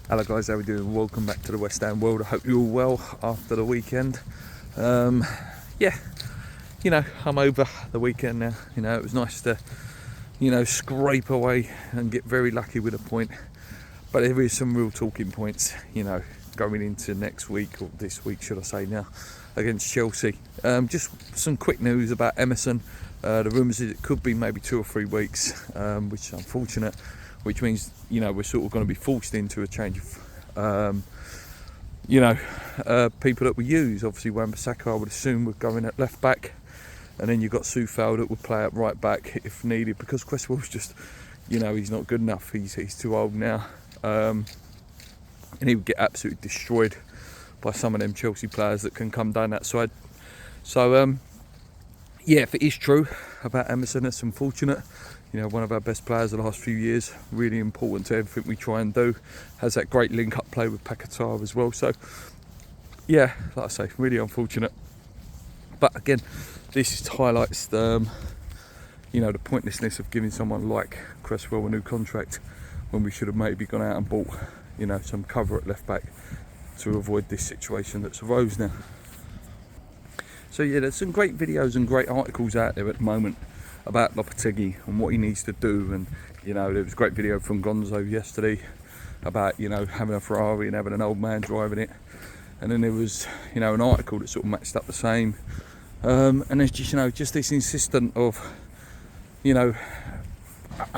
Hello guys, how are we doing? Welcome back to the West Ham world. I hope you're all well after the weekend. Yeah, I'm over the weekend now. It was nice to, scrape away and get very lucky with a point. But there is some real talking points, going into next week, or this week should I say now, against Chelsea. Just some quick news about Emerson. The rumours is it could be maybe 2 or 3 weeks, which is unfortunate. Which means, we're sort of going to be forced into a change of, people that we use. Obviously, Wan-Bissaka, I would assume, would go in at left back. And then you've got Soufal that would play at right back if needed. Because Cresswell's just, he's not good enough. He's too old now. And he would get absolutely destroyed by some of them Chelsea players that can come down that side. So, if it is true about Emerson, it's unfortunate. One of our best players the last few years, really important to everything we try and do. Has that great link-up play with Paquetá as well. So, like I say, really unfortunate. But again, this just highlights the, the pointlessness of giving someone like Cresswell a new contract when we should have maybe gone out and bought, some cover at left back to avoid this situation that's arose now. So there's some great videos and great articles out there at the moment about Lopetegui and what he needs to do. And there was a great video from Gonzo yesterday about having a Ferrari and having an old man driving it. And then there was an article that sort of matched up the same. And it's just this insistent of I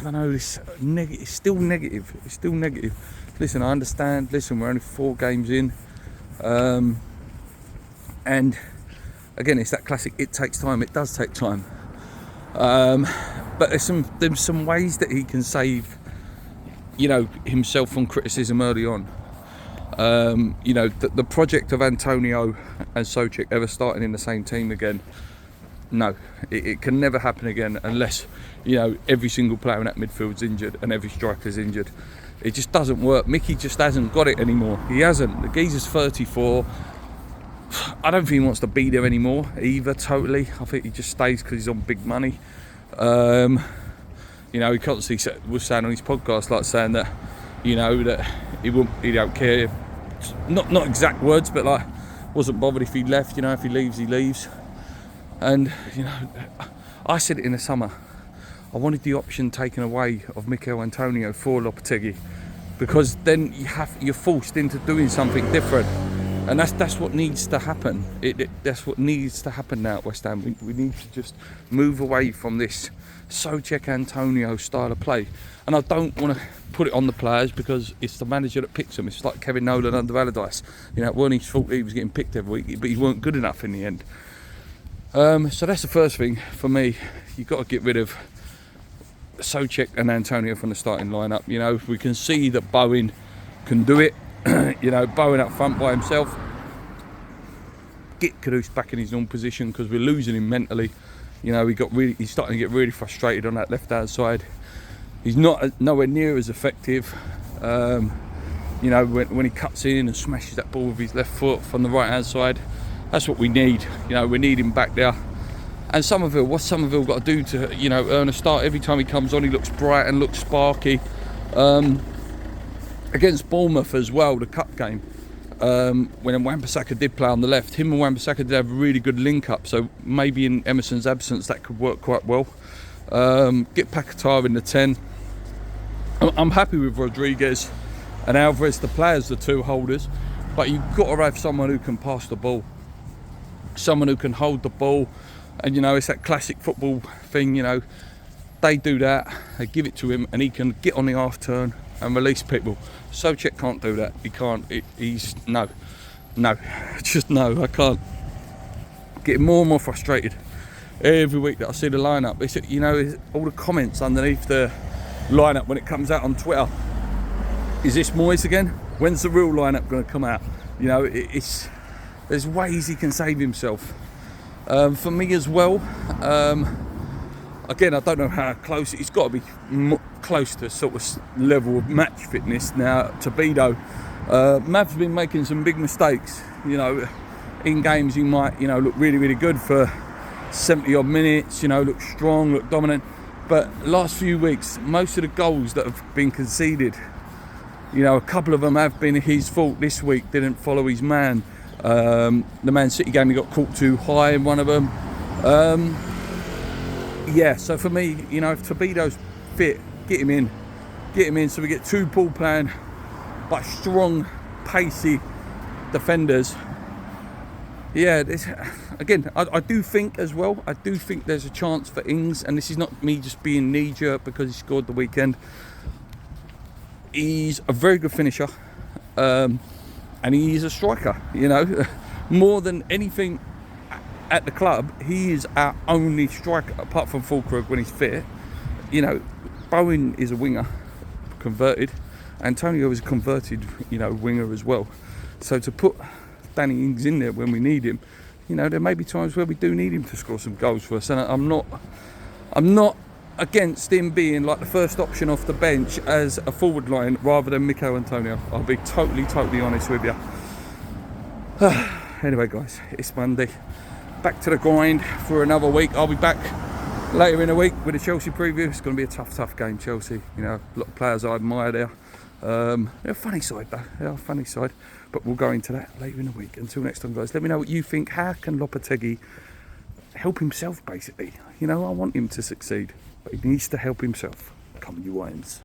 don't know, this negative. It's still negative. Listen, I understand. Listen, we're only 4 games in, and again, it's that classic. It takes time. It does take time. But there's some ways that he can save, himself from criticism early on. The project of Antonio and Souček ever starting in the same team again. No, it can never happen again unless, every single player in that midfield's injured and every striker's injured. It just doesn't work. Mickey just hasn't got it anymore. He hasn't. The geezer's 34. I don't think he wants to be there anymore either, totally. I think he just stays because he's on big money. He constantly was saying on his podcast, saying that, that he don't care. Not exact words, but wasn't bothered if he left, if he leaves, he leaves. And, I said it in the summer. I wanted the option taken away of Mikel Antonio for Lopetegui, because then you're forced into doing something different. And that's what needs to happen. That's what needs to happen now at West Ham. We need to just move away from this Souček Antonio style of play. And I don't want to put it on the players because it's the manager that picks them. It's like Kevin Nolan under Allardyce. It weren't his fault he was getting picked every week, but he weren't good enough in the end. So that's the first thing for me. You've got to get rid of Souček and Antonio from the starting lineup. We can see that Bowen can do it. Bowen up front by himself. Get Kudus back in his normal position because we're losing him mentally. He's starting to get really frustrated on that left-hand side. He's nowhere near as effective. When he cuts in and smashes that ball with his left foot from the right-hand side, that's what we need. We need him back there. And Somerville, what's Somerville got to do to earn a start? Every time he comes on, he looks bright and looks sparky. Against Bournemouth as well, the cup game, when Wan-Bissaka did play on the left, him and Wan-Bissaka did have a really good link-up, so maybe in Emerson's absence that could work quite well. Get Paquetá in the 10. I'm happy with Rodriguez and Alvarez, the players, the 2 holders, but you've got to have someone who can pass the ball, someone who can hold the ball, and it's that classic football thing, they do that, they give it to him, and he can get on the half turn and release people. Souček can't do that. He can't. He's no. Just no. I can't. Getting more and more frustrated every week that I see the lineup. It's all the comments underneath the lineup when it comes out on Twitter. Is this Moyes again? When's the real lineup going to come out? There's ways he can save himself. For me as well. Again, I don't know how close. He's got to be close to sort of level of match fitness now. Tobido, Mav's been making some big mistakes. In games he might, look really, really good for 70 odd minutes. Look strong, look dominant. But last few weeks, most of the goals that have been conceded You know, a couple of them have been his fault this week. Didn't follow his man. The Man City game, he got caught too high in one of them. Yeah, so for me, you know, if Todibo's fit, get him in, so we get 2 ball playing but strong, pacey defenders. Yeah, again, I do think as well, I do think there's a chance for Ings, and this is not me just being knee-jerk because he scored the weekend. He's a very good finisher, and he's a striker, you know. More than anything at the club, he is our only striker, apart from Fulkrug when he's fit. You know, Bowen is a winger, converted. Antonio is a converted, you know, winger as well. So to put Danny Ings in there when we need him, you know, there may be times where we do need him to score some goals for us. And I'm not against him being like the first option off the bench as a forward line rather than Mikel Antonio. I'll be totally honest with you. Anyway, guys, it's Monday. Back to the grind for another week. I'll be back later in the week with a Chelsea preview. It's going to be a tough game, Chelsea. You know, a lot of players I admire there. They're a funny side, though. They are a funny side. But we'll go into that later in the week. Until next time, guys, let me know what you think. How can Lopetegui help himself, basically? You know, I want him to succeed, but he needs to help himself. Come on, you Irons.